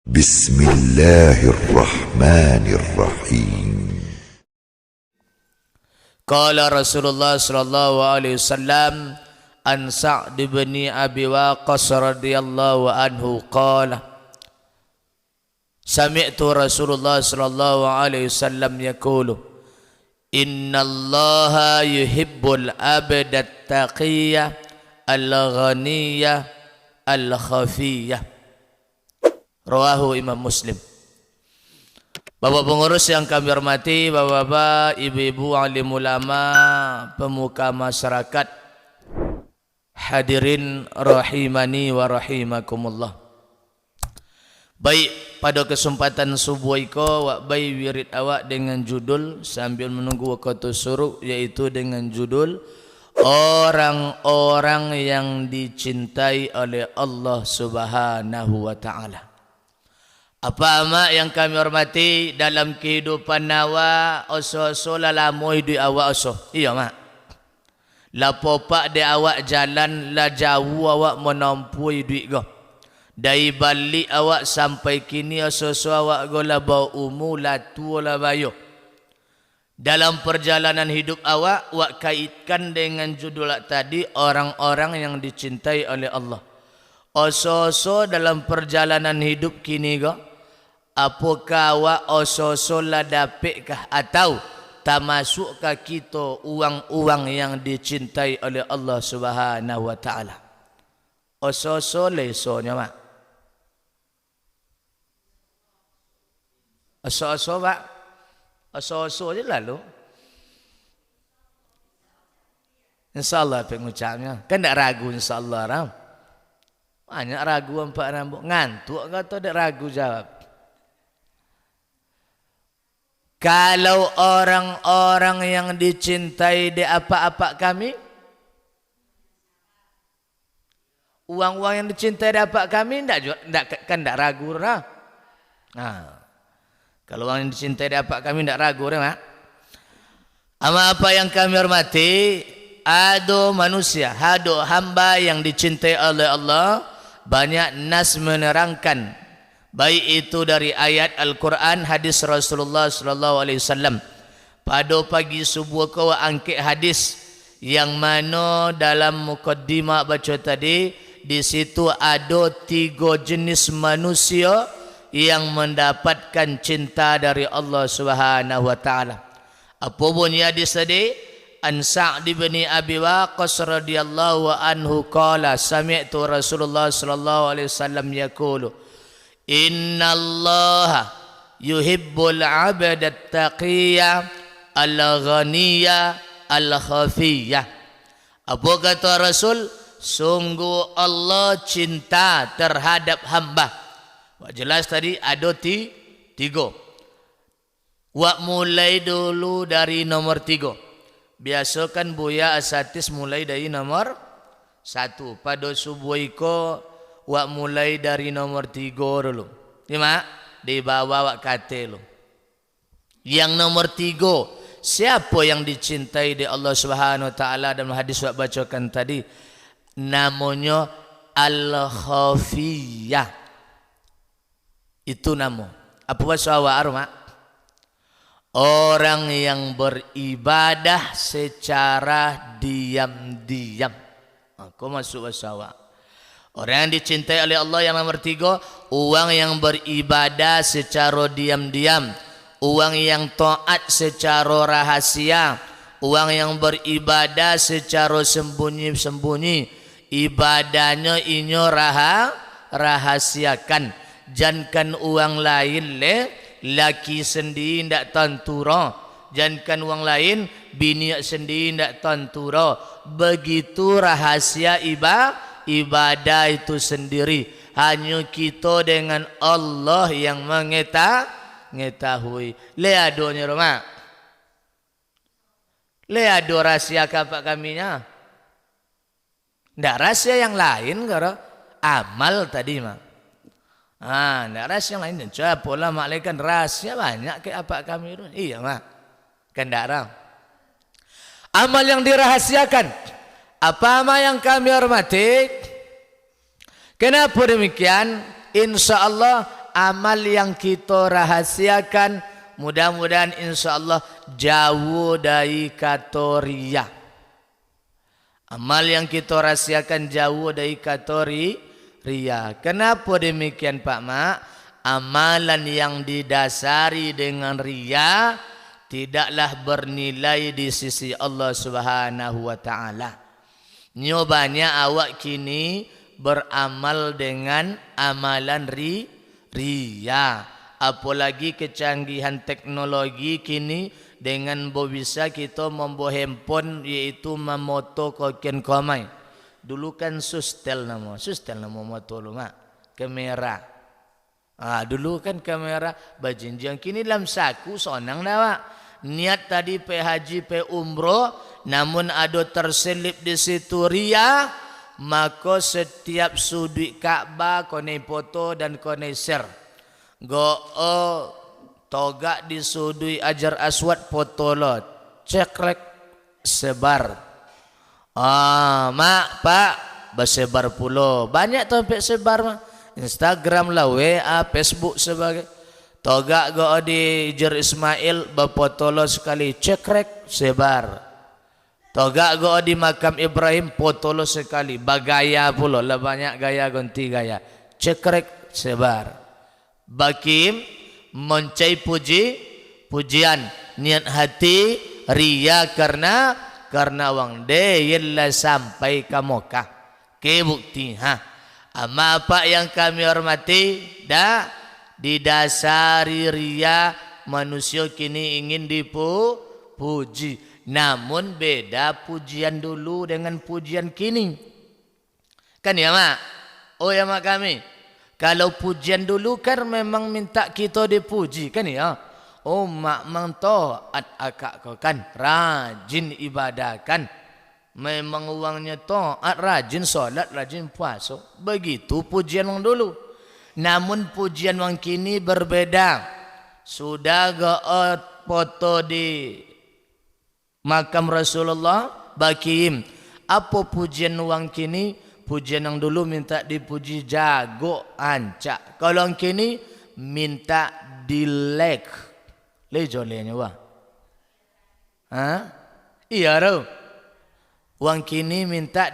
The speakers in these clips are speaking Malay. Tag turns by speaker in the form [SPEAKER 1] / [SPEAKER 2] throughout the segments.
[SPEAKER 1] بسم الله الرحمن الرحيم.
[SPEAKER 2] قال رسول الله صلى الله عليه وسلم عن سعد بن أبي وقاص رضي الله عنه قال سمعت رسول الله صلى الله عليه وسلم يقول إن الله يحب العبد التقي الغني الخفي. Rawahu Imam Muslim. Bapak pengurus yang kami hormati, bapak-bapak, ibu-ibu, alim ulama, pemuka masyarakat, hadirin rahimani wa rahimakumullah. Baik, pada kesempatan subuh iko wak bayi wirid awak dengan judul sambil menunggu waktu suruh, yaitu dengan judul orang-orang yang dicintai oleh Allah Subhanahu wa taala. Apa amak yang kami hormati dalam kehidupan nawa oso-oso lalamoi di awak oso. Iya mak. La popak de awak jalan la jauh awak menampui duit go. Dari balik awak sampai kini oso-oso awak go la bau umu la tua la bayo. Dalam perjalanan hidup awak kaitkan dengan judul tadi orang-orang yang dicintai oleh Allah. Oso-oso dalam perjalanan hidup kini go. Apakah awak oso-oso la dapetkah atau termasukkah kita uang-uang yang dicintai oleh Allah Subhanahu wa taala? Oso-oso lesonya mak. Oso-oso pak. Oso-oso je lalu. InsyaAllah pengucapnya. Kan tak ragu insyaAllah ram. Banyak ragu empat rambut. Ngantuk kata tak ragu jawab. Kalau orang-orang yang dicintai di apa-apa kami, uang-uang yang dicintai di apa kami, kan tidak ragu lah. Nah, kalau uang yang dicintai di apa kami tidak ragu lah. Ama apa yang kami hormati, ada manusia, ada hamba yang dicintai oleh Allah, banyak nas menerangkan. Baik itu dari ayat Al-Quran, hadis Rasulullah sallallahu alaihi wasallam. Pada pagi subuh kau angkat hadis yang mana dalam mukaddimah baca tadi, di situ ada 3 jenis manusia yang mendapatkan cinta dari Allah Subhanahu wa taala. Apa bunyi hadis tadi? An Sa'd bin Abi Waqqas radhiyallahu anhu qala sami'tu Rasulullah sallallahu alaihi wasallam yaqulu Inna Allah yuhibbul abda taqiyya al-ghaniyya al-khafiyya. Apa kata Rasul? Sungguh Allah cinta terhadap hamba. Wak jelas tadi ada 3. Wak mulai dulu dari nomor 3. Biasa kan Buya Asatis mulai dari nomor 1. Pada subuh iko wak mulai dari nomor 3 dulu. Lima di bawah wak kate lu. Yang nomor 3, siapa yang dicintai di Allah Subhanahu wa taala dalam hadis wak bacakan tadi? Namanya Al-Khafiyah. Itu nama. Apa bahasa awak arma? Orang yang beribadah secara diam-diam. Aku masuk bahasa awak. Orang yang dicintai oleh Allah yang nomor 3, orang yang beribadah secara diam-diam, orang yang taat secara rahasia, orang yang beribadah secara sembunyi-sembunyi, ibadahnya inyo rahasiakan. Jangan orang lain laki sendiri ndak tantura, jangan orang lain bini sendiri ndak tantura. Begitu rahasia ibadah itu sendiri, hanya kita dengan Allah yang mengetahui. Leadonya rumah, leado rahasia kapak kaminya. Ndak rahasia yang lain karo amal tadi mah. Ndak rahasia yang lain. Coba pola malaikat rahasia banyak ke apa kami itu. Iya mah, kan ndak ram. Amal yang dirahasiakan. Apa amal yang kami hormati? Kenapa demikian? Insya Allah amal yang kita rahasiakan mudah-mudahan insya-Allah jauh dari kata riya. Amal yang kita rahasiakan jauh dari kata riya. Kenapa demikian Pak Mak? Amalan yang didasari dengan riya tidaklah bernilai di sisi Allah Subhanahu wa taala. Nyobanya awak kini beramal dengan amalan riya. Apalagi kecanggihan teknologi kini dengan bisa kita membawa handphone yaitu memoto kokian komai. Dulu kan sustel nama moto lu mak. Kamera. Dulu kan kamera bajinjang, kini dalam saku sonang dah Pak. Niat tadi pe haji pe umroh, namun ada terselip di situ riya, maka setiap sudut Ka'bah kone foto dan kone share. Togak di sudut Hajar Aswad foto lo, cekrek sebar. Mak Pak bersebar pulo, banyak tuh sampai sebar mah. Instagram lah, WA, Facebook sebagai. Togak di Hajar Ismail berfoto lo sekali, cekrek sebar. Togak di makam Ibrahim foto lo sekali, bagaya pulo lah, banyak gaya ganti gaya, cekrek sebar. Bakim mencai pujian niat hati riya karena wang deylah sampai ke Mekah ke bukti ama apa yang kami hormati didasari riya manusia kini ingin dipuji, namun beda pujian dulu dengan pujian kini kan ya mak. Oh ya mak kami, kalau pujian dulu kan memang minta kita dipuji kan ya. Oh mak mang taat akak kau kan, rajin ibadah kan, memang uangnya taat, rajin solat, rajin puasa. Begitu pujian orang dulu. Namun pujian orang kini berbeda. Sudah foto di makam Rasulullah bakim. Apa pujian orang kini? Pujian yang dulu minta dipuji jago ancak. Kalau yang kini minta dilek. Lejolenya wah. Iya roh. Wang kini minta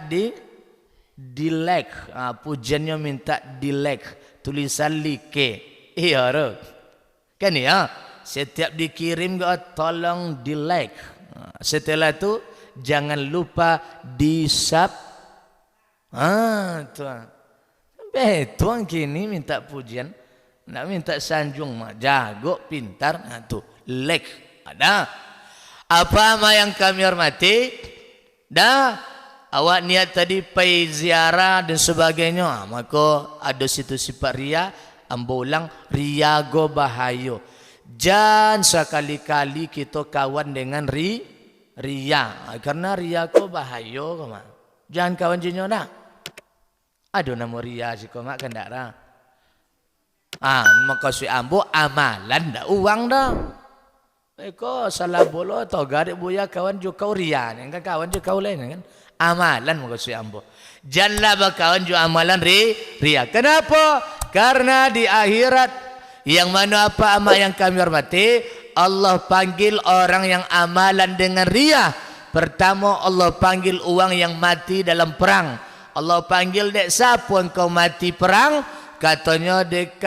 [SPEAKER 2] dilek. Pujiannya minta dilek. Tulisan like. Iya roh. Kan ya. Setiap dikirim tolong dilek. Setelah itu jangan lupa tuan. Tuan kini minta pujian, nak minta sanjung mak, jago, pintar, tuh like ada. Apa ama yang kami hormati? Awak niat tadi pergi ziarah dan sebagainya, maka ada situ sifat riya, ambo ulang riya go bahayo. Jangan sekali-kali kita kawan dengan riya, karena riya go bahayo koma. Jangan kawan jinyo nak. Aduh nama ria si kau makan tak dah. Maka si ambo amalan dah uang dah. Eko salah bolo atau garik buaya kawan juga kau ria, kan kawan juga kau lain kan. Amalan maka si ambo. Janganlah berkawan juga amalan ria. Kenapa? Karena di akhirat yang mana apa amal yang kami hormati, Allah panggil orang yang amalan dengan ria. Pertama Allah panggil uang yang mati dalam perang. Allah panggil dek siapa engkau mati perang? Katanya dek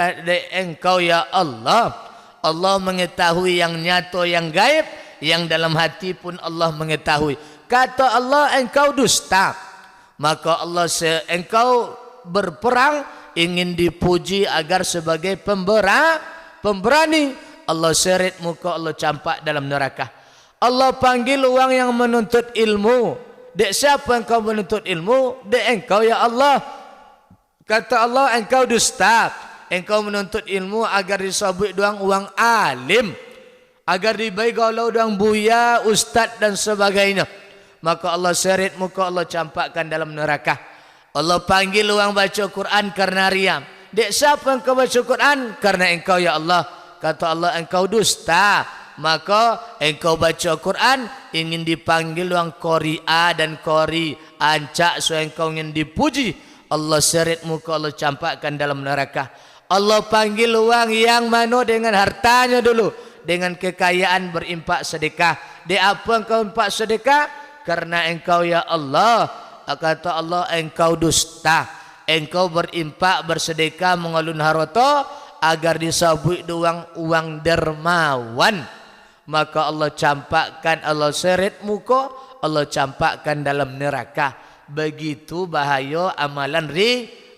[SPEAKER 2] engkau ya Allah. Allah mengetahui yang nyata yang gaib, yang dalam hati pun Allah mengetahui. Kata Allah engkau dusta. Maka Allah engkau berperang ingin dipuji agar sebagai pemberani. Allah seret muka, Allah campak dalam neraka. Allah panggil orang yang menuntut ilmu. Dek siapa engkau menuntut ilmu? Dek engkau ya Allah. Kata Allah engkau dusta. Engkau menuntut ilmu agar disabut doang uang alim, agar dibaik kalau doang buya, ustaz dan sebagainya. Maka Allah seret muka, Allah campakkan dalam neraka. Allah panggil orang baca Quran karena riya. Dek siapa engkau baca Quran? Karena engkau ya Allah. Kata Allah engkau dusta. Maka engkau baca Quran ingin dipanggil orang qari'a dan qari, ancak so engkau ingin dipuji. Allah seret muka, Allah campakkan dalam neraka. Allah panggil orang yang mana dengan hartanya dulu, dengan kekayaan berimpak sedekah. Di apa engkau impak sedekah? Karena engkau ya Allah, kata Allah, engkau dusta. Engkau berimpak bersedekah mengalun harta agar disabui doang uang dermawan. Maka Allah campakkan, Allah seret muka, Allah campakkan dalam neraka. Begitu bahaya amalan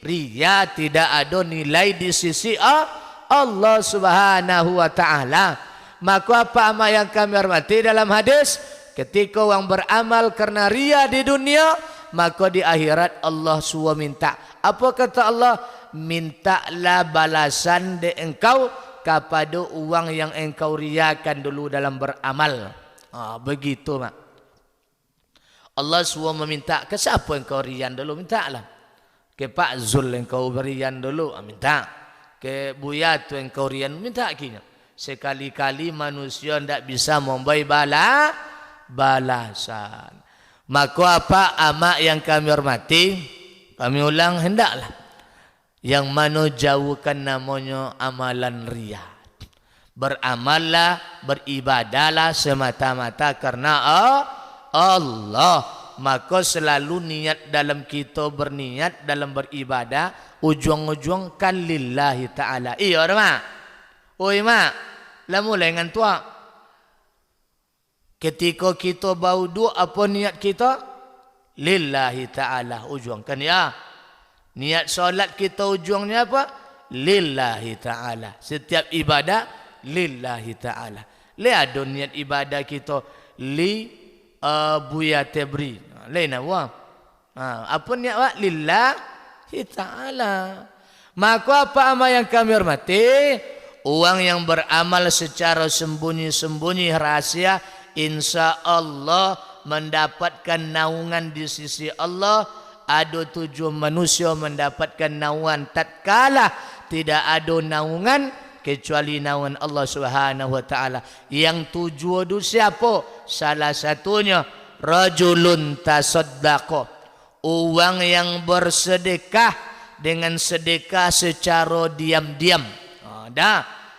[SPEAKER 2] riya, tidak ada nilai di sisi Allah Subhanahu wa taala. Maka apa amal yang kami hormati dalam hadis, ketika orang beramal karena riya di dunia, maka di akhirat Allah suwa minta. Apa kata Allah? Mintalah balasan de engkau kepada uang yang engkau riakan dulu dalam beramal. Begitu mak. Allah suwa meminta, ke siapa engkau rian dulu, mintalah. Ke Pak Zul engkau berian dulu, minta. Ke Buya tu engkau rian, minta kinya. Sekali-kali manusia tidak bisa membayi balasan. Maka apa amak yang kami hormati, kami ulang, hendaklah yang mana jauhkan namanya amalan riya. Beramallah, beribadahlah semata-mata karena Allah. Maka selalu niat dalam kita berniat dalam beribadah, ujung-ujung kan lillahi ta'ala. Iya mak. Oi mak, lah mulai dengan tua. Ketika kita bau dua, apa niat kita? Lillahi ta'ala, ujung kan ya. Niat solat kita ujungnya apa? Lillahi ta'ala. Setiap ibadah lillahi ta'ala. Lihat ada niat ibadah kita Buya Tebri. Lain apa? Apa niat awak? Lillahi ta'ala. Maka apa amal yang kami hormati? Orang yang beramal secara sembunyi-sembunyi rahasia, insya Allah mendapatkan naungan di sisi Allah. Ada 7 manusia mendapatkan naungan tatkala tidak ada naungan kecuali naungan Allah Subhanahu wa taala. Yang 7 itu siapa? Salah satunya rajulun tasaddaqa, orang yang bersedekah dengan sedekah secara diam-diam.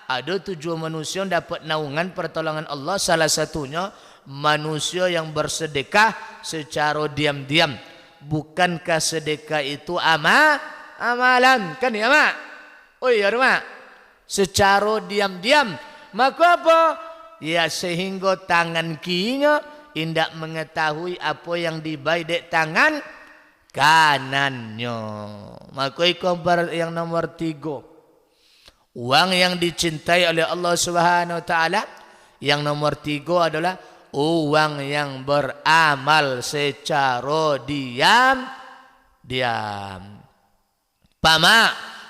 [SPEAKER 2] Ada 7 manusia yang dapat naungan pertolongan Allah. Salah satunya manusia yang bersedekah secara diam-diam. Bukankah sedekah itu amalan? Kan ya mak? Oh iya mak. Secara diam-diam. Maka apa? Ya sehingga tangan kirinya tidak mengetahui apa yang dibaik tangan kanannya. Maka ikhwan yang nomor 3. Uang yang dicintai oleh Allah Subhanahu wa taala. Yang nomor 3 adalah uang yang beramal secara diam.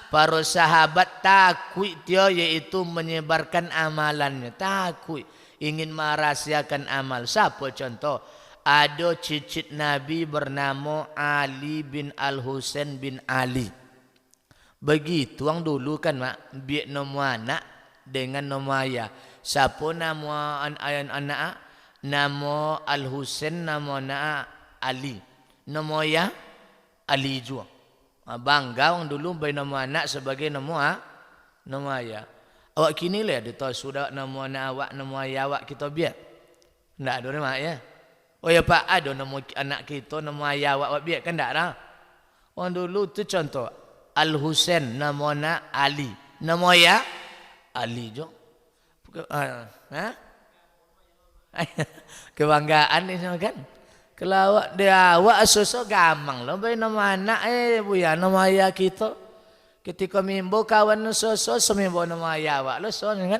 [SPEAKER 2] Para sahabat takut dia, yaitu menyebarkan amalannya. Takut ingin merahasiakan amal. Siapa contoh? Ada cicit Nabi bernama Ali bin Al-Husain bin Ali. Begitu orang dulu kan mak, biar nama anak dengan nama ayah. Siapa nama anak? Nama Al-Husain, nama anak Ali. Nama ayah Ali juga. Bangga orang dulu bagi nama anak sebagai nama ayah. Awak kini lah dia tahu sudah nama anak awak, nama ayah awak kita biar. Tak ada nama ya. Oh ya Pak, ada nama anak kita, nama ayah awak biar kan tak ada. Orang dulu tu contoh Al-Husain, nama anak Ali. Nama ayah Ali juga. Kebanggaan ni semua kan. Kalau awak susah gampang lah bagi nama anak buya nama ayah kita. Ketika mimbo kawan susah semimbo nama ayah awak lah so kan.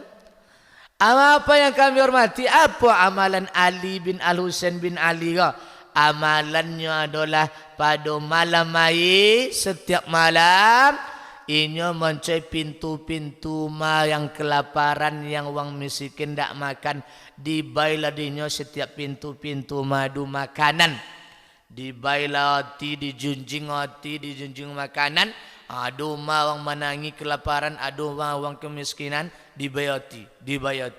[SPEAKER 2] Apa yang kami hormati? Apa amalan Ali bin Al-Husain bin Ali? Amalannya adalah pada malam hari, setiap malam ini mencari pintu-pintu yang kelaparan, yang orang miskin tak makan. Dibaiklah dinya setiap pintu-pintu madu makanan. Dibaiklah hati, dijunjung hati, dijunjung makanan. Ada orang menangi kelaparan, ada orang kemiskinan, dibayati, dibayar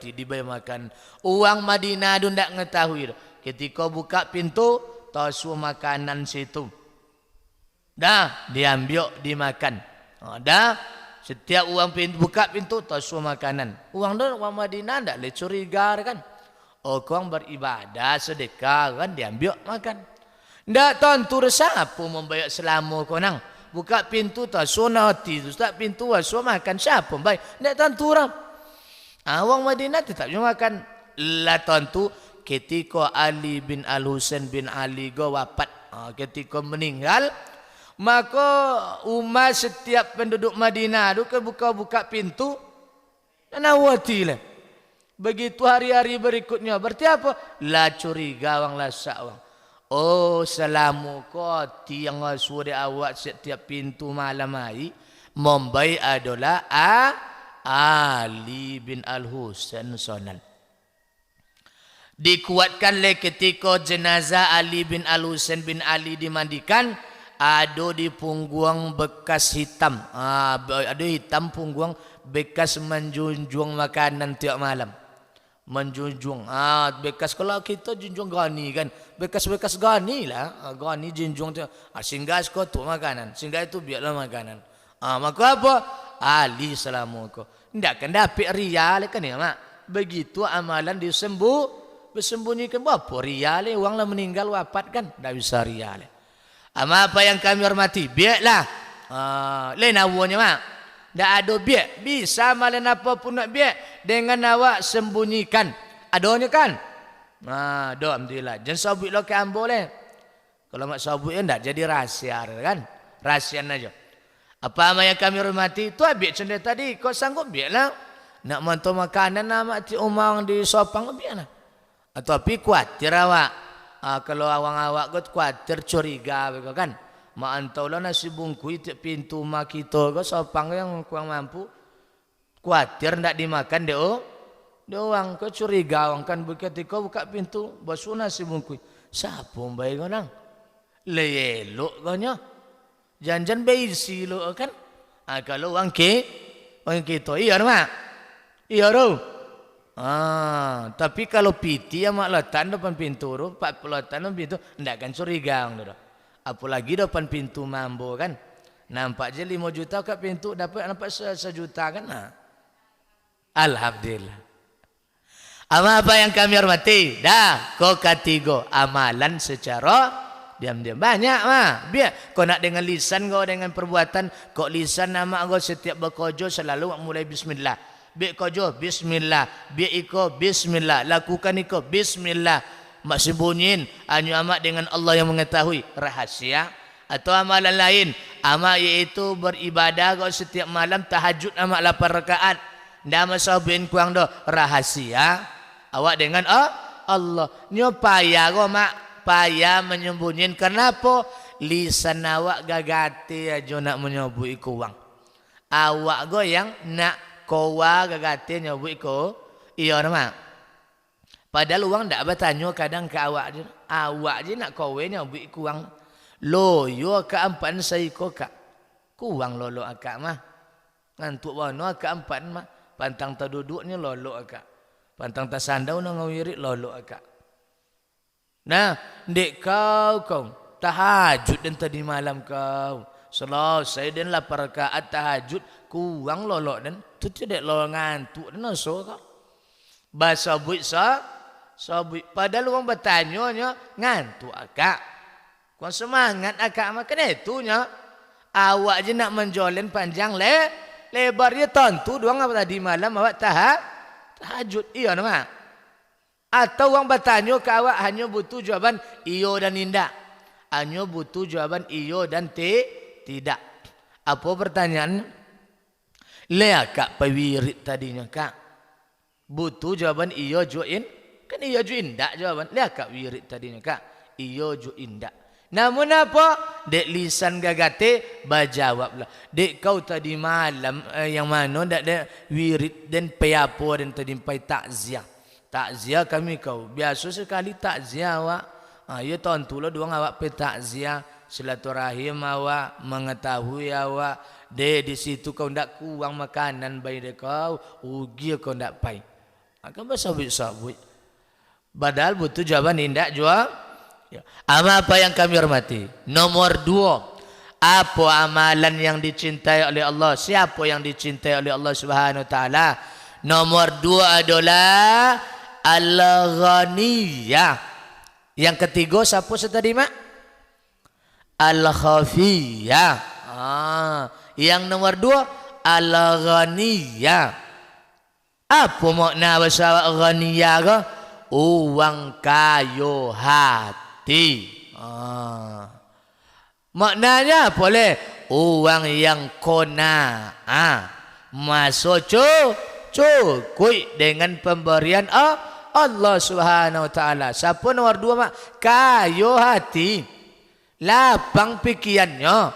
[SPEAKER 2] makan. Orang Madinah itu tidak mengetahui. Ketika buka pintu, tahu makanan situ. Dah diambil, dimakan. Dah Setiap orang buka pintu tasu makanan. Orang Madinah ndak le curiga kan. Oh, kau beribadah sedekah kan diambil makan. Ndak tentu siapa membayar selama kau nang. Buka pintu tasu nanti tak pintu tasu makan siapa baik. Ndak tentu orang. Orang Madinah tetap makan. La tentu ketika Ali bin Al-Husain bin Ali go wafat. Ketika meninggal, maka umat setiap penduduk Madinah itu buka pintu dan awatilah. Begitu hari-hari berikutnya, berarti apa? La curiga wang lasak wang. Oh, selamu ko tiang sudah awak setiap pintu malam hari membaik adalah Ali bin Al-Husain sonan. Dikuatkan le ketika jenazah Ali bin Al-Husain bin Ali dimandikan, ada di punggung bekas hitam. Ada hitam punggung bekas menjunjung makanan tiap malam. Menjunjung. Bekas kalau kita junjung gani kan. Bekas-bekas gani lah. Gani junjung tu. Singgah kau tu makanan. Singgah itu biarlah makanan. Maka apa? Ali salamualaikum. Tidak kan dapat rial kan ya mak. Begitu amalan bersembunyikan berapa rial uang lah meninggal wafat kan. Tidak bisa rial. Apa yang kami hormati, biarlah. Lain awalnya mak. Tak ada biar. Bisa malam apapun nak biar. Dengan awak sembunyikan. Adanya kan? Ada alhamdulillah. Jangan sabut lo ke ambo leh. Kalau mak sabut ya tak jadi rahsia kan? Rahsia aja. Apa yang kami hormati itu biar cendera tadi. Kau sanggup biarlah. Nak mantau makanan nak ti umang di sopang biarlah. Atau tapi khawatir awak. Kalau awak kau khawatir curiga kan? Mak antau lah nasi bungkui tiap pintu mak kita ke sopang yang kurang mampu. Khawatir tak dimakan dia orang ke curiga orang kan ketika buka pintu basuh nasi bungkui. Siapa baik kau nang? Lelok kau nya. Jangan beisi lo kan? Kalau orang kita iya mak. Iya ro. Tapi kalau piti yang mak letak depan pintu tu, pak letak depan pintu, ndak akan curiga orang tu. Apalagi depan pintu mambo kan. Nampak je 5 juta kat pintu nampak 1 juta kan. Alhamdulillah. Apa yang kami hormati? Dah, kau ketiga amalan secara diam-diam banyak mah. Biar kau nak dengan lisan kau dengan perbuatan, kau lisan nama kau setiap berkojo selalu mulai bismillah. Biar kojo bismillah, biar iko bismillah, lakukan iko bismillah. Mak sembunyiin hanya amat dengan Allah yang mengetahui rahasia. Atau amalan lain, amat iaitu beribadah kau setiap malam tahajud amat 8 rakaat. Nama sahabat kuang do rahasia. Awak dengan Allah. Nyo payah kau mak, payah menyembunyiin. Kenapa? Lisan awak gagati aja nak menyebut kuang. Awak kau yang nak kowa gagati nyebut ko. Iya mak. Padahal orang tak bertanya kadang ke awak je. Awak je nak kowe nyebut kuang. Loyo ke ampan saya kok. Kuang lolo akak mah. Ngantuk mana akak ampan mah. Pantang terduduknya lolo akak. Pantang tersandau nak ngawirik lolo akak. Nah, dek kau tahajud dan tadi malam kau. Selesai dan 8 rakaat tahajud kuang lolo dan tu tidak lolo ngantuk dan so kau. Bahasa buit sabut. Padahal orang bertanya ngantuk akak. Kau semangat akak makan itunya. Awak je nak menjolen panjang lebar dia tentu doang apa tadi malam awak tahajud. Iya nama. Atau orang bertanya ke awak hanya butuh jawaban iyo dan tidak. Hanya butuh jawaban iyo dan tidak. Apa pertanyaan? Le akak pawirit tadinya kak. Butuh jawaban iyo join. Kan iyo join tak jawaban. Le akak wirit tadinya kak. Iyo join tak. Namun apa? Dek lisan gagate bajawablah. Dek kau tadi malam yang mana dak ada wirid dan peyapo dan tadi pai takziah. Takziah kami kau. Biasa sekali takziah awak. Ya tentulah doang awak pe takziah, silaturahim awak, mengetahui awak. Dek di situ kau ndak kuang makanan bayi dek kau, ugi kau ndak pai. Akan bersabut-sabut. Padahal butuh jawaban indak jua. Ya. Apa yang kami hormati? Nomor 2. Apa amalan yang dicintai oleh Allah? Siapa yang dicintai oleh Allah Subhanahu wa taala? Nomor 2 adalah al-ghaniyah. Yang ketiga siapa tadi, Mak? Al-khafiyah. Yang nomor 2 al-ghaniyah. Apa makna bahasa ghaniyah ke? Uang kayu hati. Maknanya boleh uang yang kona, masuk cukup dengan pemberian Allah Subhanahu wa taala. Siapa nomor 2, Mak? Kayu hati, lapang pikirannya.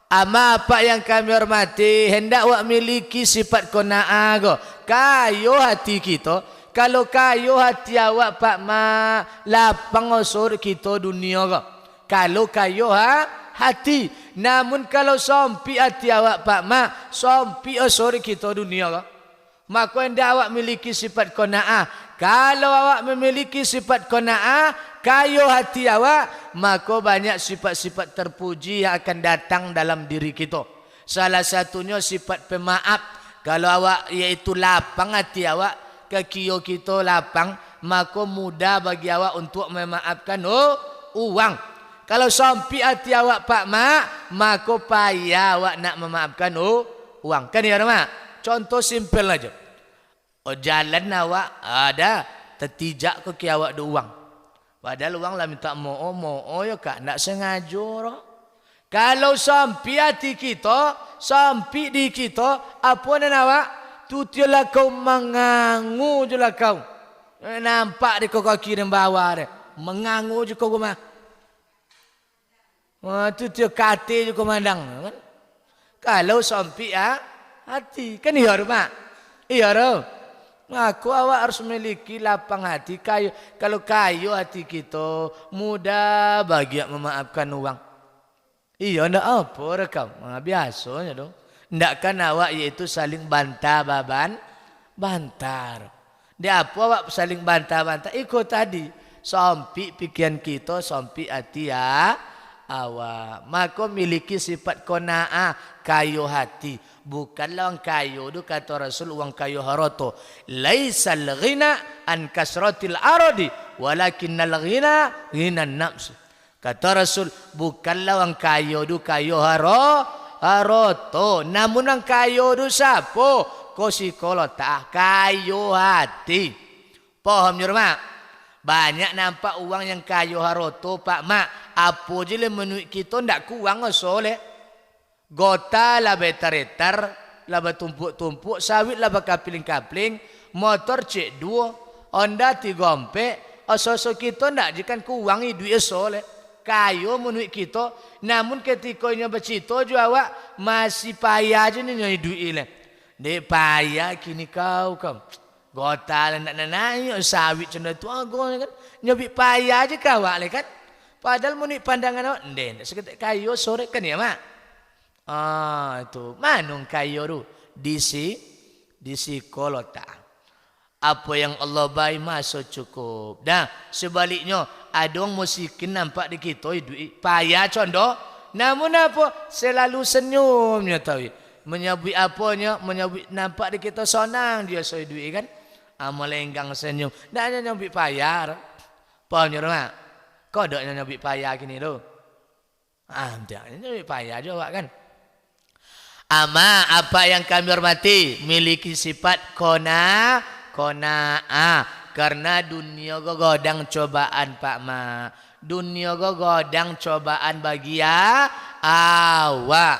[SPEAKER 2] Ama apa yang kami hormati, hendak wak miliki sifat qanaah go. Kayu hati kita. Kalau kayu hati awak Pak Mak, lapang osor kita dunia go. Kalau kayu hati. Namun kalau sompi hati awak Pak Mak, sompi osor kita dunia go. Maka hendak awak miliki sifat qanaah. Kalau awak memiliki sifat qanaah, kayu hati awak, maka banyak sifat-sifat terpuji yang akan datang dalam diri kita. Salah satunya sifat pemaaf. Kalau awak iaitu lapang hati awak, kaki kita lapang, maka mudah bagi awak untuk memaafkan uang. Kalau sompi hati awak Pak Mak, maka payah awak nak memaafkan uang. Kan ya Mak? Contoh simpel aja. Jalan awak ada tertijak ke awak ada uang. Padahal uang lah minta mo ya kak, nak sengaja roh. Kalau sampai hati kita, sampai di kita, apa nak awak? Tutilah kau mengangu je lah kau. Nampak di kau kaki dan bawah dia. Mengangu je kau mah. Tu dia kate je kau mandang. Kalau sampai hati, kan iya Mak? Iya roh. Aku awak harus memiliki lapang hati. Kalau kayu hati kita, mudah bagi memaafkan uang. Iya, ndak apa rekam. Biasanya dong. Ndak kan awak yaitu saling bantar. Dia apa awak saling bantar. Ikut tadi. Sampai pikiran kita, sampai hati awak. Maka miliki sifat qanaah, kayu hati. Bukanlah uang kayu itu kata Rasul uang kayu haroto. Laisal ghina an kasratil aradi walakinnal ghina ghinan nafs. Kata Rasul bukanlah uang kayu itu kayu haroto. Namun uang kayu itu siapa? Kosikolota kayu hati. Paham ya Mak? Banyak nampak uang yang kayu haroto Pak Mak. Apa je le menuik kita ndak kuang soleh. Gota lah betar-betar, lah bertumpuk-tumpuk, sawit lah berkapling-kapling, motor cek 2, Honda 3 Oso-oso kita ndak jikan kuang duit soleh. Kayu menuik kita, namun ketika nya bercita jo awak masih payah je ni duit le. Dek payah kini kau. Gota lah nak naik sawit cenda tu kan. Nyobi payah je kau awak le kan. Padahal menuik pandangan awak, ndek seketik kayu sore kan ya Mak. Itu manung kayu tu di kolota. Apa yang Allah bagi masuk cukup. Dah sebaliknya ada orang musikin nampak di kita duit payah contoh. Namun apa selalu senyumnya tahu. Menyabut apanya, menyabut nampak di kita senang dia soy duit kan. Melenggang senyum. Dah nyabut payah. Paham Mak? Kau dak nyabut payah gini tu. Dak nyabut payah juga kan. Ama apa yang kami hormati miliki sifat qanaah karena dunia godang cobaan Pak Ma. Dunia godang cobaan bagi awak.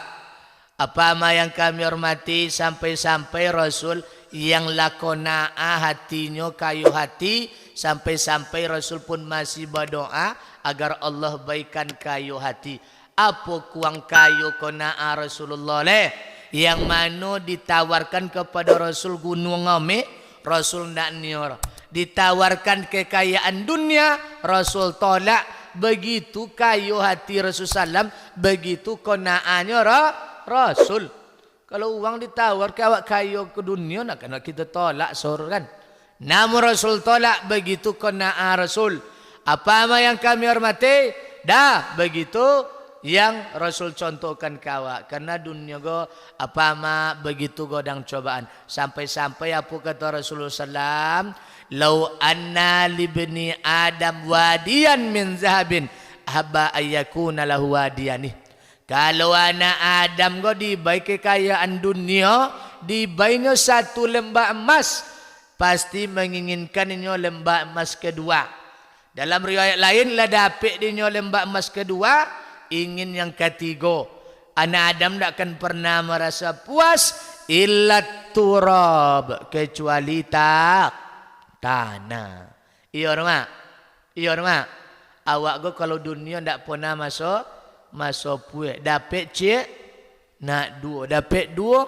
[SPEAKER 2] Apa ama yang kami hormati sampai-sampai Rasul yang lakonaah hatinya kayu hati sampai-sampai Rasul pun masih berdoa agar Allah baikkan kayu hati. Apa kuang kayu qanaah Rasulullah leh yang mana ditawarkan kepada Rasul gunung ngame Rasul ndak nior. Ditawarkan kekayaan dunia Rasul tolak. Begitu kayu hati Rasul sallam, begitu qanaahnya Rasul. Kalau uang ditawar ke awak kayu ke dunia nak kena kita tolak sor kan. Namun Rasul tolak, begitu qanaah Rasul. Apa yang kami hormati? Dah begitu yang Rasul contohkan kawa. Karena dunia go apa ma begitu godang cobaan. Sampai-sampai apa kata Rasulullah SAW. Lau anna libni Adam wadiyan min zahabin. Haba ayyakuna lahu wadiyani. Kalau anak Adam go dibai kekayaan dunia. Dibainya satu lembah emas. Pasti menginginkan ini lembah emas kedua. Dalam riwayat lain lah dapat dinyo lembah emas kedua. Ingin yang ketiga. Anak Adam tak akan pernah merasa puas. Illat turab. Kecuali tanah. Iya orang. Iya orang. Awak go kalau dunia tak pernah masuk puas. Dapat cik. Nak dua. Dapat dua.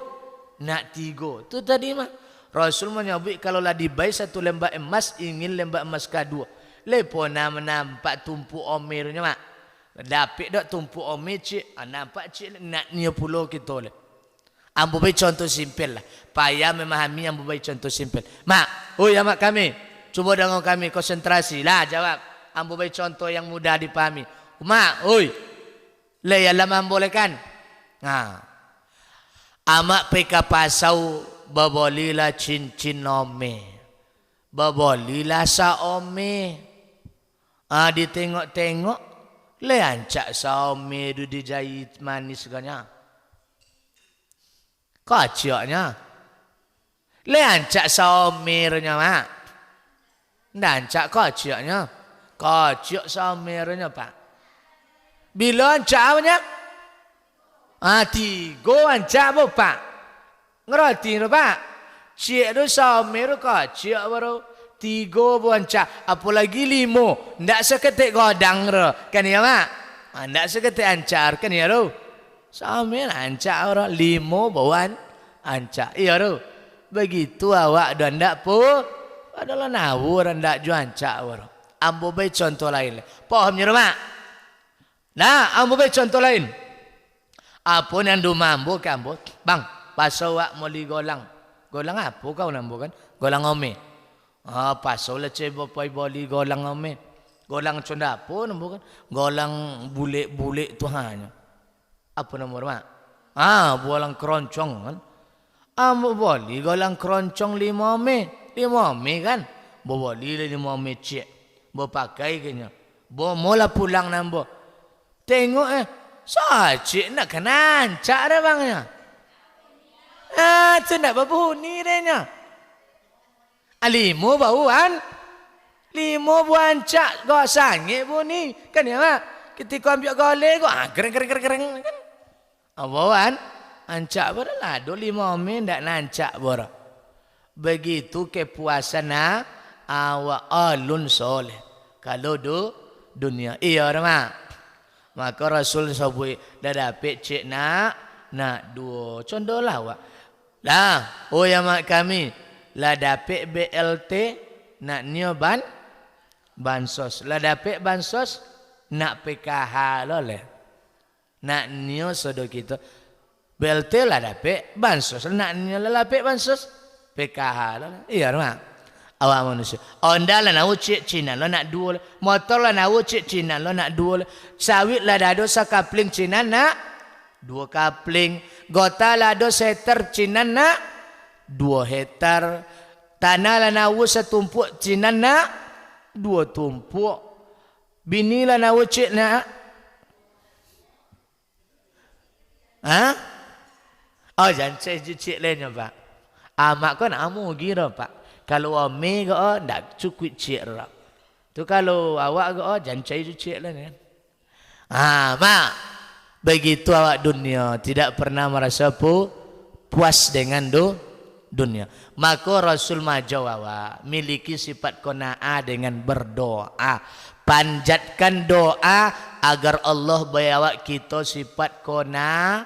[SPEAKER 2] Nak tiga. Itu tadi mah. Rasul menyebut kalau lah dibai satu lembah emas. Ingin lembah emas kedua. Lepona menampak tumpu omirnya mak. Dapat dak tumpu omir cik. Nampak cik nak niya pulau kita le. Ambo bayi contoh simpel lah. Payah memahami ambo bayi contoh simpel. Mak, mak kami. Cuba dengar kami konsentrasi lah jawab. Ambo bayi contoh yang mudah dipahami. Mak, le ya lama boleh kan? Amak peka pasau babolilah cincin ome. Babolilah sa ome. Ditengok-tengok. Le ancak saome du dijahit manis ganya. Kacaknya. Le ancak saomernya mak. Ndak ancak kacaknya. Kacak saomernya pak. Bila ancak apanya? Tiga ancak apa pak? Ngerti pak? Cik tu saomer kacak baru. Tiga buancak, apalagi lima. Ndak seketik godang ro. Kan ya mak? Ndak seketik ancar kan ya ro. Sambil ancak ro. Lima buan ancak. Iya ro. Begitu awak dan ndak pun. Adalah nawur ndak ju ancak ro. Ambo bayi contoh lain. Paham ya mak? Nah, ambo bayi contoh lain. Apa yang du mambo kan ambo? Bang, pasal awak mau li golang. Golang apa kau nambo kan? Golang ome. Pasal lah cik bapak boli golang ame. Golang conda apa nama kan? Golang bulik-bulik tu hanya. Apa nama mak? Golang keroncong kan? Boli golang keroncong 5 ame. 5 ame kan? Boli 5 ame cik. Pakai kena. Mula pulang nambo. Tengok cik nak kena ancak dah bangnya. Tu nak berbunyi dah nya. 5 bauan. 5 buan cak gak sangit pun ni. Kan ya mak? Ketika ambil golek kok gereng kan. Bauan ancak ber lah 5 men ndak nancak ber. Begitu kepuasan awak alun soleh. Kalau dunia iya mak. Maka Rasul sebut dah dapat cik nak 2. Contohlah awak. Lah, ya mak kami lah dapat BLT nak nyo bansos. Lah dapat bansos nak PKH lo le. Nak nyo sodo kita. BLT lah dapat bansos. Nak nyo lah dapat bansos PKH lo. Iya mak. Awak manusia. Onda lah nak cik Cina lo nak 2. Motor lah nak cik Cina lo nak 2. Sawit lah dah dosa kapling Cina nak 2 kapling. Gota lah do seter Cina nak 2 hektar. Tanah lah nawu setumpuk Cina nak 2 tumpuk. Bini lah nawu cik nak. Jangan cik lainnya pak. Mak kau nak amu gira pak. Kalau ame kau tak cukup cik rak. Tu kalau awak kau jangan cik lainnya. Mak. Begitu awak dunia tidak pernah merasa puas dengan dunia. Maka Rasul majawawa miliki sifat qanaah dengan berdoa. Panjatkan doa agar Allah bawa kita sifat qanaah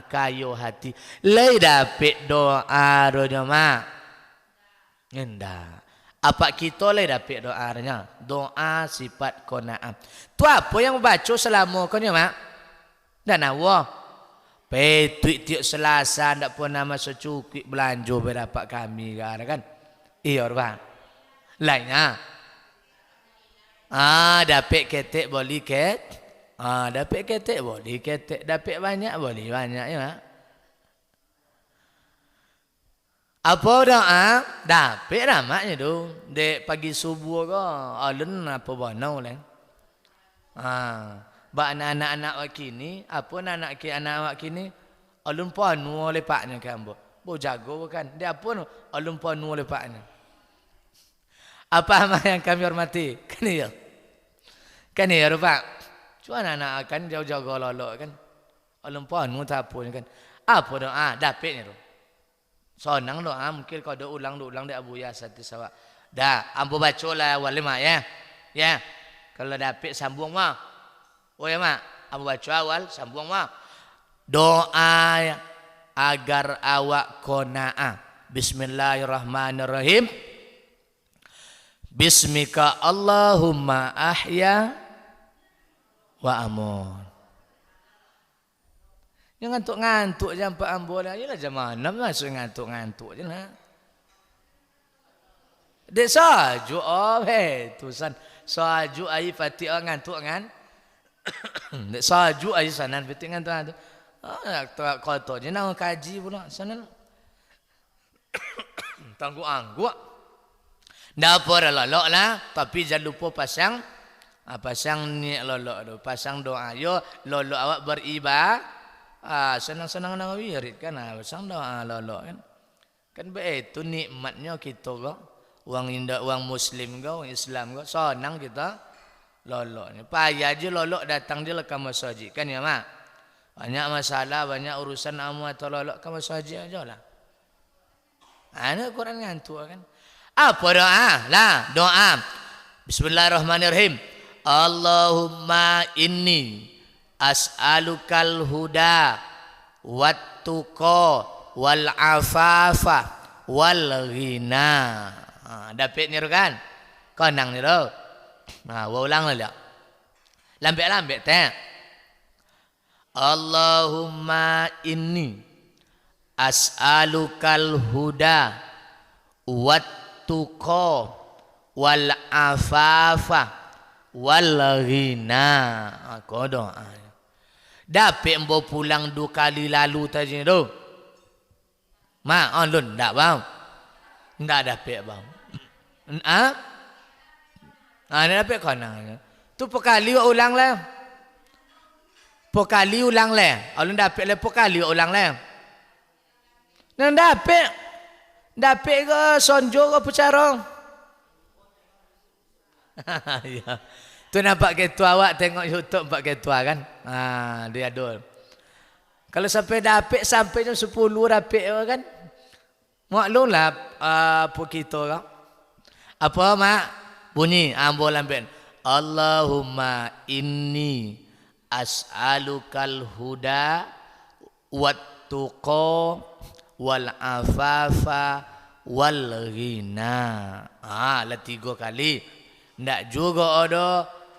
[SPEAKER 2] kayu hati. Lai dapat doa ronya mak. Indah. Apa kita lai dapat doanya? Doa sifat qanaah. Tu apa yang baca selama kau mak? Dan awak tiap Selasa tak pernah masuk cukup belanja berdapat kami kan. Iya bang. Lainnya. Dapat ketek boleh Dapat ketek boleh, ketek dapat banyak boleh, banyak ya. Apa doa? Dapat ramaknya tu. Dek pagi subuh ke, alun apa banau lah. Bak anak-anak kini, apa anak awak kini, alun panu lepaknya kan bo. Bo jago bukan? Dia apa nu? Alun panu lepaknya. Apa yang kami hormati? Kan ya. Kan ya rupa. Cuma anak akan jauh-jauh gololok kan. Alun panu tak apa kan. Apa doa? Dapatnya tu. Sonang doa mungkin kau dah ulang dia Abu Yasir sawak. Dah, ambo baca lah awal mak ya. Ya. Kalau dapat sambung mah. Oh ya mak, ambo baca awal sambung mah. Doa agar awak qanaah. Bismillahirrahmanirrahim. Bismika Allahumma ahya wa amun. Yang ngantuk-ngantuk je empat ambo lah. Yalah jam 6 masuk ngantuk-ngantuk je lah. Dek sajuk tusan sajuk ai Fatihah ngantuk kan. Dek sajuk ai sanan Fatihah ngantuk. Tak kotor je nak kaji pula sana. Tangguh-angguh. Ndak apa lolok lah, tapi jangan lupa pasang ni lolok tu, pasang doa. Yo lolok awak beribadah. Senang-senang nak wirid kan, pasang doa lolok kan. Kan begitu nikmatnya kita kok. Orang Muslim kau, orang Islam kau, senang kita lolok ni. Payah je lolok datang dia ke masjid kan ya mak. Banyak masalah, banyak urusan amu atau lolok ke masjid aja lah. Ana Quran ngantuk kan. Apa doa? Lah, doa. Bismillahirrahmanirrahim. Allahumma inni as'alukal huda wat tuqa wal afafa wal ghina. Dapat ni kan? Konang ni tu. Ulang lah. Lambek-lambek teh. Allahumma inni as'alukal huda wat tuqa wal afafa wal ghina. Kau doa. Dapat embo pulang 2 kali lalu tadi tu. Mak, lun tak bang? Tak dapat bang. Ni dapat konang. Tu pekali ulang lah. Pekali ulang lah. Alun dapat lah pekali ulang lah. Nan dapat. Dapat ke sonjo ke pecarong? Ya. Tu nampak ketua awak tengok YouTube nampak ketua kan? Dia adul. Kalau sampai dapat sampai jam 10 dapat kan? Maklumlah apa kita kan? Apa mak? Bunyi ambo lamben. Allahumma inni as'alukal huda wat tuqa wal afafa wal ghina. Lah 3 kali. Ndak juga ada.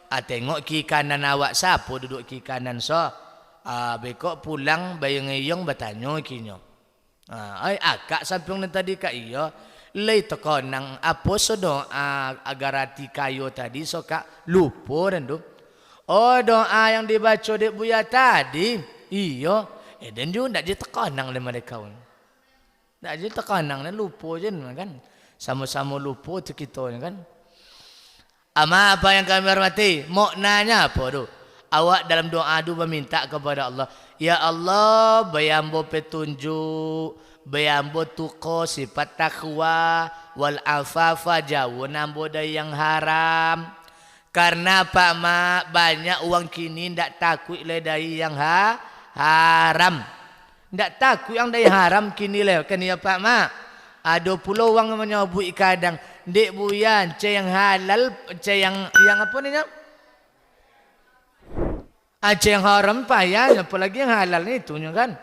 [SPEAKER 2] Tengok kiri kanan awak siapa duduk kiri kanan bekok pulang bayang-bayang bertanya kinyo. Akak samping ni tadi kak iya. Lei tekonang apa doa agar hati kayo tadi kak lupa dan tu. Oh doa yang dibaca dek buya tadi. Iya. Dan juga ndak je tekonang le mereka. Ndak je tekonang dan lupa je kan. Sama-sama lupa tu kita kan. Ama apa yang kami hormati, maknanya apa tu? Awak dalam doa tu meminta kepada Allah, ya Allah, bayambo petunjuk, bayambo tuqa sifat takwa, wal afafa jauh nambo dari yang haram. Karena Pak Mak banyak uang kini ndak takut le dari yang haram. Ndak takut yang dari haram kini le, kan ya Pak Mak? Ada pula orang menyabut kadang dek buyan ce yang halal ce yang apa ni nya ce yang haram payah apalagi yang halal ni tu kan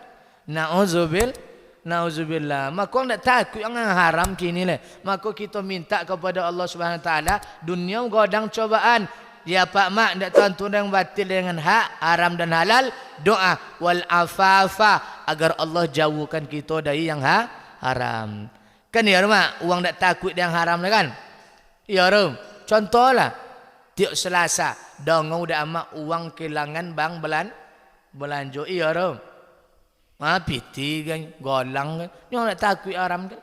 [SPEAKER 2] nauzubillah maka ndak takut yang haram kini le maka kita minta kepada Allah Subhanahu wa taala dunia godang cobaan ya Pak Mak ndak tentu yang batil dengan hak haram dan halal doa wal afafa agar Allah jauhkan kita dari yang haram. Kan ya Mak, uang tak takut yang haram lah kan? Ya Rum, contohlah. tiap Selasa dongong dah amak uang kelangan bang belanjo iya rom. Piti kan golang kan. Yang nak takut aram kan.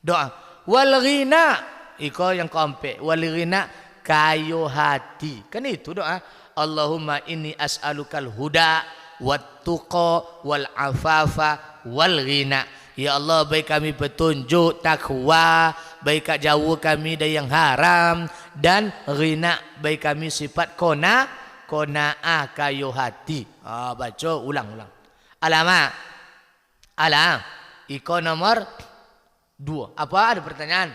[SPEAKER 2] Doa wal ghina iko yang keempat wal ghina kayu hati. Kan itu doa. Allahumma inni as'alukal huda wat tuqa wal afafa wal ghina. Ya Allah, baik kami petunjuk, takwa, baik jauh kami dari yang haram, dan ghina, baik kami sifat kona'ah kayu hati. Baca ulang. Alamak. Alam. Iko nomor 2. Apa ada pertanyaan?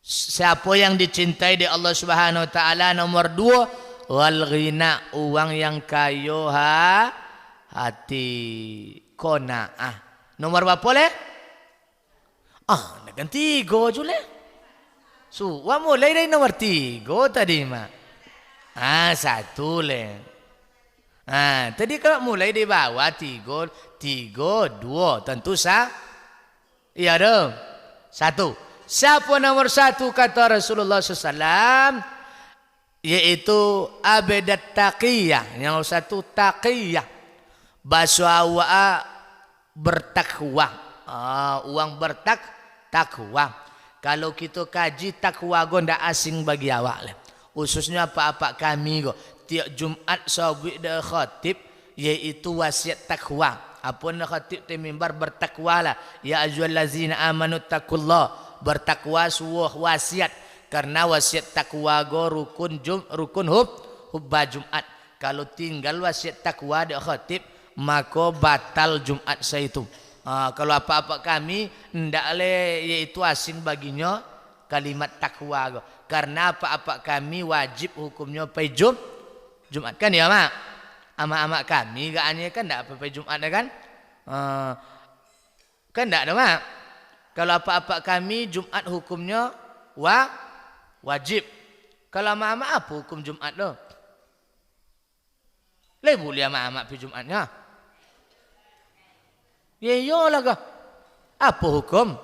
[SPEAKER 2] Siapa yang dicintai di Allah Subhanahu wa taala nomor 2? Wal ghina, uang yang kayu hati. Kona'ah. Nomor berapa le? Nak 3 je le. Wa mulai dari nomor 3 tadi mah. 1 le. Tadi kalau mulai di bawah 3, 2, tentu iya dong. 1. Siapa nomor 1 kata Rasulullah SAW? Yaitu abedat taqiyah. Yang 1 taqiyah. Bahasa awak bertakwa. Uang takwa. Kalau kita kaji takwa go ndak asing bagi awak lah. Khususnya apa-apa kami go. Tiap Jumat sahabat dah khatib yaitu wasiat takwa. Apa nak khatib di mimbar bertakwa lah. Ya ayyuhallazina amanu taqullah. Bertakwa suah wasiat. Karena wasiat takwa go rukun hubba Jumat. Kalau tinggal wasiat takwa dah khatib maka batal Jumat saya itu. Kalau apa-apa kami ndak le yaitu asing baginya kalimat takwa. Karena apa-apa kami wajib hukumnya pai Jumat kan ya mak. Amak-amak kami gaannya kan ndak apa-apa Jumat kan? Kan ndak ada mak. Kalau apa-apa kami Jumat hukumnya wajib. Kalau amak-amak apa hukum Jumat lo? Le boleh amak-amak pi Jumatnya. Ya iyalah kah? Apa hukum?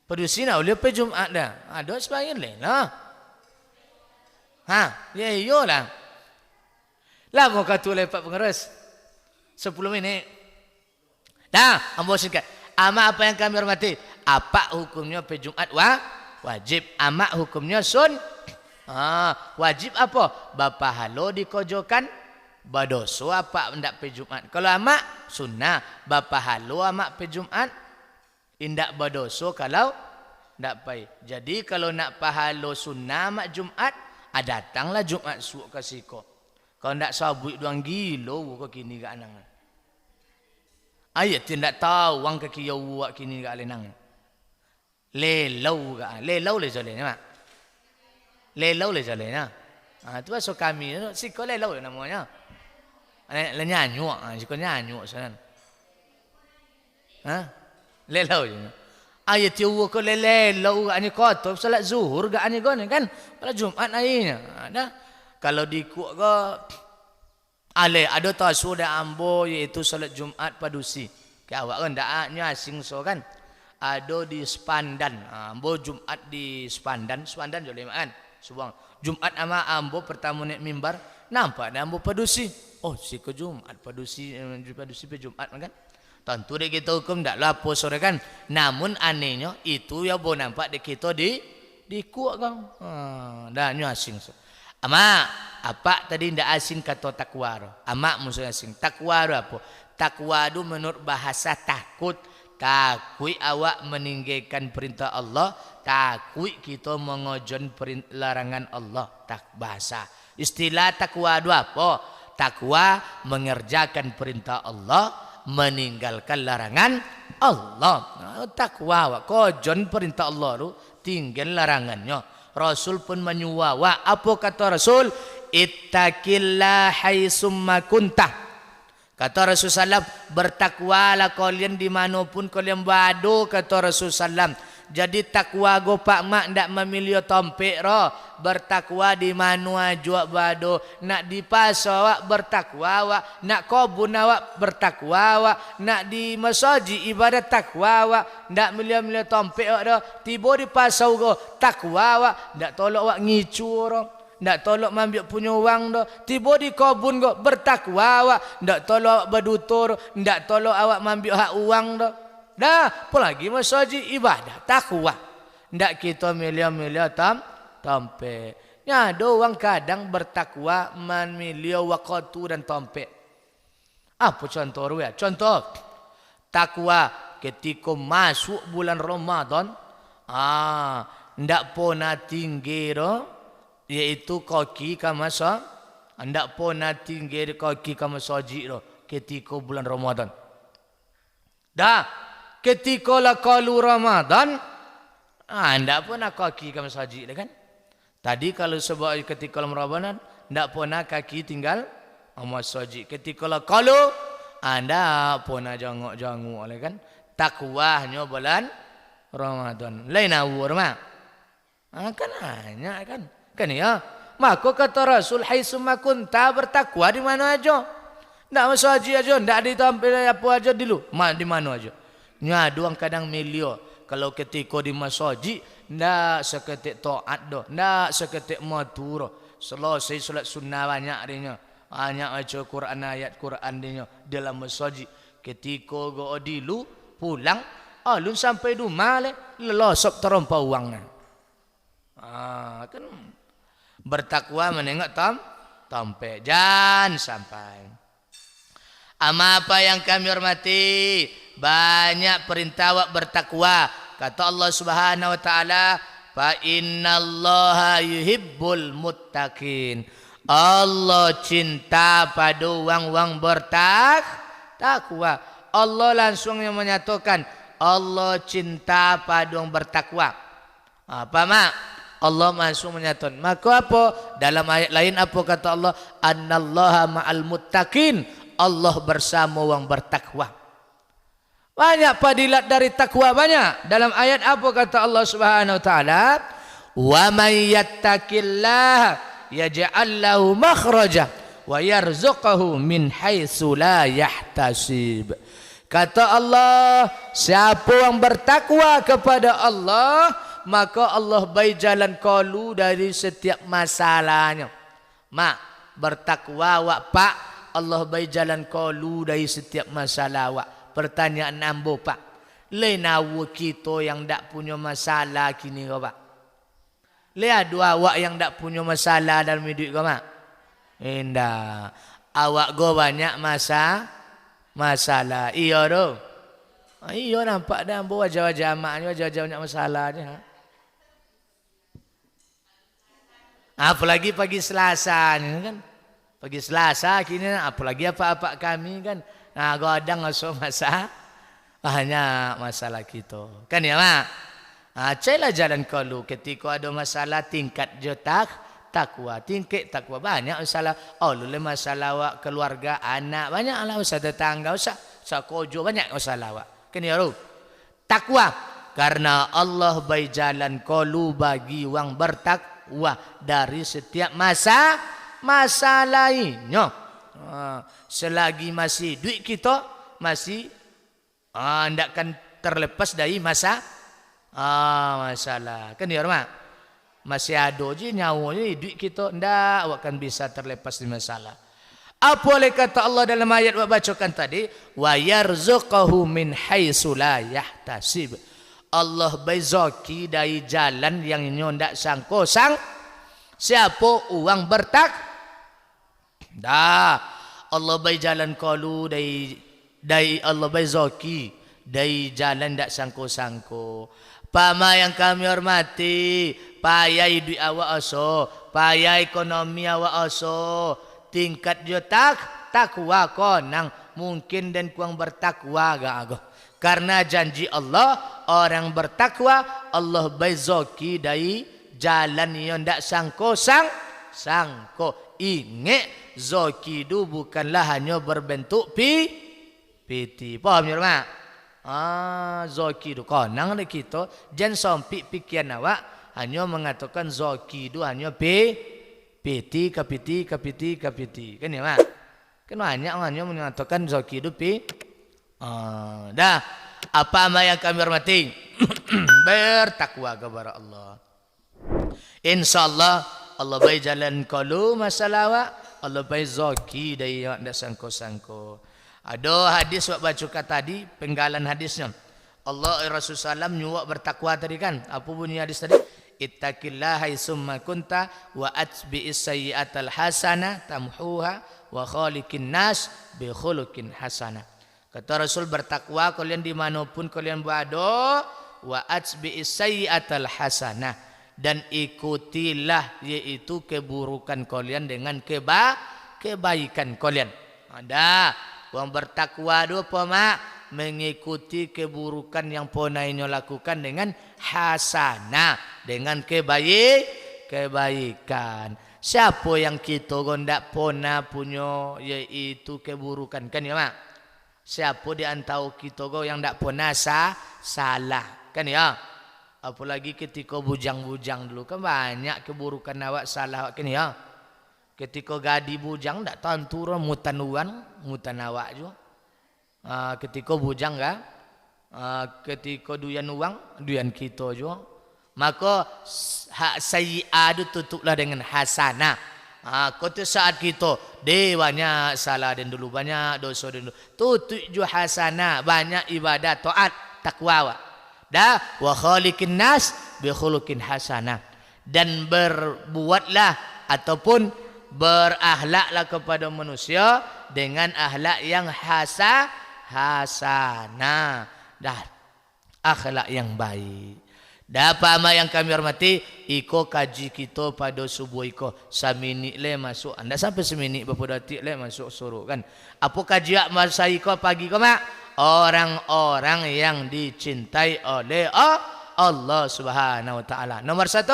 [SPEAKER 2] Pedusi nak boleh pi Jumat dah. Ada sebagian lain lah. Ya iyalah. Lama kata lepak pengeras. 10 minit. Dah, ambo singkat. Amak apa yang kami hormati? Apa hukumnya pi Jumat wajib? Amak hukumnya wajib apa? Bapa halo dikojokan badoso apa ndak pi Jumat. Kalau amak sunnah, bapa halo amak pi Jumat indak badoso kalau ndak pai. Jadi kalau nak pahalo sunnah amak Jumat, datanglah Jumat suuk ke siko. Kalau ndak sabuk doang gilo ke kini ke anang. Ayat tidak tahu wang ke kiau wak kini ke alenang. Lelau le jolenya mak. Lelau le jolenya. Tu bahasa kami siko lelau namanya. Le nyanyu, siko nyanyu sana. Lelau je. Ayat tiu ko lelau ani kotor salat zuhur ga ani gon kan. Pada Jumat airnya. Ada kalau di ku go ada tasu da ambo iaitu salat Jumat padusi. Ke awak kan dak asing so kan. Ada di Sepandan. Ambo Jumat di Sepandan je lemaan. Subang. Jumat ama ambo pertama naik mimbar nampak dah ambo padusi. Oh, si ke Jumat padusi pe Jumat kan. Tentu dek kita hukum tak lapo sore kan. Namun anehnya itu ya bo nampak dek kita di kuak kan. Dah nyu asing so. Ama apa tadi ndak asing kata takwa. Ama musuh asing. Takwa apa? Takwa itu menurut bahasa takut. Takut awak meninggalkan perintah Allah. Takut kita mengojon larangan Allah. Tak bahasa. Istilah takwa itu apa? Takwa mengerjakan perintah Allah, meninggalkan larangan Allah. Takwa kojon perintah Allah tu tinggal larangannya. Rasul pun menyuwa. Apa kata Rasul? Ittaqillah haitsumma kunta. Kata Rasul sallam, bertakwalah kalian dimanapun kalian berada. Kata Rasul sallam, Jadi takwa go pak mak ndak memilih tompek ro. Bertakwa di mana aja bado. Nak di pasar awak bertakwa awak. Nak kobun awak bertakwa awak. Nak di masjid ibadat takwa awak. Ndak milih-milih tompek awak ro. Tiba di pasar go takwa awak. Ndak tolok awak ngicu ro. Ndak tolok ambil punya wang dah. Tiba di kebun go bertakwa awak. Ndak tolok awak berdutur. Ndak tolok awak ambil hak uang dah. Dah, apalagi masjid ibadah takwa. Ndak kita milih-milih tompek. Ya, doang kadang bertakwa memilih waktu dan tompek. Apa contoh ya? Contoh takwa ketika masuk bulan Ramadan, ndak pernah tinggi dah. Iaitu kaki ke masa hendak pernah tinggi kaki ke masjid tu ketika bulan Ramadan. Dah ketika lah kalau Ramadan hendak pernah kaki ke masjid kan. Tadi kalau sebab ketika Ramadan hendak pernah kaki tinggal masjid. Ketika lah kalau hendak pernah janguk-janguk kan. Takwahnya bulan Ramadan. Lain awur mah. Kan hanya kan. Kan ya, maka kata Rasul, hai summa kunta bertakwa di mana aja. Ndak masjid aja, ndak di tampil apa aja dulu. Di mana aja. Nya doang kadang milio. Kalau ketika di masjid, ndak seketik taat doh, ndak seketik matur. Selesai solat sunnah banyak dinya. Banyak baca Quran ayat Quran dinya dalam masjid. Ketika go dulu pulang, alun sampai rumah lelosok terompah uangnya. Kan bertakwa menengok tompek. Jangan sampai. Apa yang kami hormati, banyak perintah awak bertakwa. Kata Allah Subhanahu wa taala, fa innallaha yuhibbul muttaqin. Allah cinta pada orang-orang bertakwa. Allah langsung yang menyatakan Allah cinta pada orang bertakwa. Apa mak? Allah langsung menyatakan. Maka apa? Dalam ayat lain apa kata Allah? Annallaha ma'al muttaqin. Allah bersama orang bertakwa. Banyak padilat dari takwa banyak. Dalam ayat apa kata Allah Subhanahu wa taala? Wa may yattaqillaha yaj'al lahu makhraja wa yarzuqhu min haitsu la yahtasib. Kata Allah, siapa yang bertakwa kepada Allah, maka Allah bagi jalan kalu dari setiap masalahnya. Mak, bertakwa wak pak, Allah bagi jalan kalu dari setiap masalah wak. Pertanyaan ambo pak, lenawu kita yang tak punya masalah kini kau pak. Lihat dua awak yang tak punya masalah dalam hidup kau mak. Indah, awak go banyak masalah. Iya doh. Iya nampak dah ambo wajah-wajah maknya wajah-wajah banyak masalahnya. Apalagi pagi Selasa ni kan. Pagi Selasa kini apalagi apa-apa kami kan. Nah, godang masuk banyak masalah kita. Kan ya mak? Cailah jalan kalu ketika ada masalah tingkat jotak takwa. Tingkat takwa banyak masalah. Lulus masalah wak keluarga, anak banyaklah usaha tetangga, usaha kojo banyak masalah wak. Kan ya ru? Takwa karena Allah bagi jalan kalu bagi wang bertakwa dari setiap masa lainnya. Selagi masih duit kita masih tidak akan terlepas dari masalah. Kan ya mak? Masih ada je nyawa je duit kita tidak akan bisa terlepas dari masalah. Apa oleh kata Allah dalam ayat yang bacakan tadi, wa yarzuqhu min haitsu la yahtasib. Allah bezaki dari jalan yang ndak sangko-sang. Siapa orang Allah bagi jalan kalu dari Allah bagi zaki dari jalan tak sangko-sangko. Pama yang kami hormati, payah duit awak aso, payah ekonomi awak aso, tingkat jotak takwa konang mungkin dan kurang bertakwa agak. Karena janji Allah orang bertakwa Allah bagi zaki dari jalan yang tak sangko. Ingat zaki itu bukanlah hanya berbentuk piti. Faham ya mak? Zoki tu konang de kita jan sompi pikiran awak hanya mengatakan zoki tu hanya piti kapiti kan ya mak kan hanya mengatakan zoki tu dah apa yang kami hormati bertakwa kepada Allah insyaallah Allah baik jalan kalu masalah Allah baik zoki dari yang tak sangko-sangko. Ada hadis buat baca tadi, penggalan hadisnya. Allah Rasulullah SAW nyuwak bertakwa tadi kan. Apa bunyi hadis tadi? Ittaqillaha haitsumma kunta wa atbi'is sayyi'atal hasanah tamhuha wa khaliqin nas bi khuluqin hasanah. Kata Rasul bertakwa kalian dimanapun kalian berada wa atbi'is sayyi'atal hasanah. Dan ikutilah yaitu keburukan kalian dengan kebaikan kalian. Ada orang bertakwa dua apa mak? Mengikuti keburukan yang ponainya lakukan dengan hasanah, dengan kebaikan. Siapa yang kita gondak pona punya yaitu keburukan kan ya mak? Siapa di antara kita yang tak pona salah kan ya? Apalagi ketika bujang-bujang dulu kan banyak keburukan awak salah awak kan ya. Ketika gadi bujang tak tentu mutan awak juga. Ketika bujang kan, ketika duyan uang duyan kita juga. Maka hak sayyi'ah itu tutuplah dengan hasanah. Kata saat kita banyak salah dan dulu banyak dosa dan dulu tutup juga hasanah banyak ibadat taat takwa awak. Dah wa khaliqin nas bi khuluqin hasanah dan berbuatlah ataupun berakhlaklah kepada manusia dengan akhlak yang hasanah dah akhlak yang baik. Dah apa yang kami hormati iko kaji kita pada subuh iko samini le masuk anda sampai semini berapa detik le masuk suruh kan apa kaji masa iko pagi ko mak orang-orang yang dicintai oleh Allah Subhanahu wa taala. Nomor 1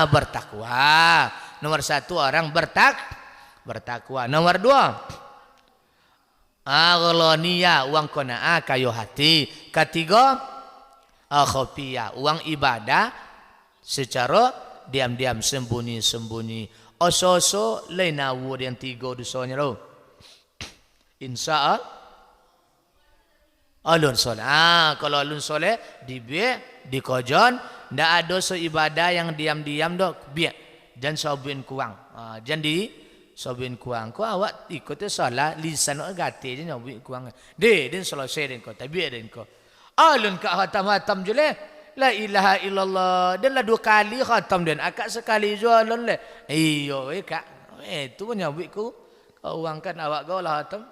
[SPEAKER 2] bertakwa. Nomor 1 orang bertakwa. Nomor 2 aghlaniya uang qanaah kayu hati. Ketiga khafiyah uang ibadah secara diam-diam sembunyi-sembunyi. Oso-oso lain awur yang 3 dosanya lo. Insya alun soleh. Kalau alun soleh di kojon ndak ada ibadah yang diam-diam dok biar dan sobin kuang. Jadi sobin kuang ko awak ikut salah lisan gati je nyobi kuang. Den selesai den ko tabiat den ko. Alun ka khatam je la ilaha illallah dan la 2 kali khatam dan akak sekali jualan le. Iyo kak. Itu nyobi ku kau uangkan awak kau lah hatam.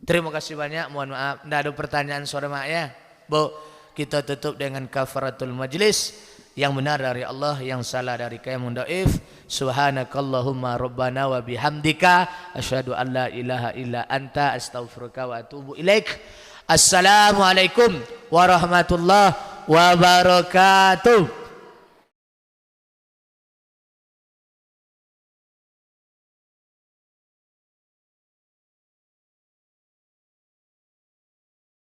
[SPEAKER 2] Terima kasih banyak. Mohon maaf. Tidak ada pertanyaan sore mak ya. Bu, kita tutup dengan kafaratul majlis. Yang benar dari Allah, yang salah dari kaum dhaif. Subhanakallahumma rabbana wa bihamdika asyhadu an la ilaha illa anta astaghfiruka wa atubu ilaik. Assalamualaikum warahmatullahi wabarakatuh.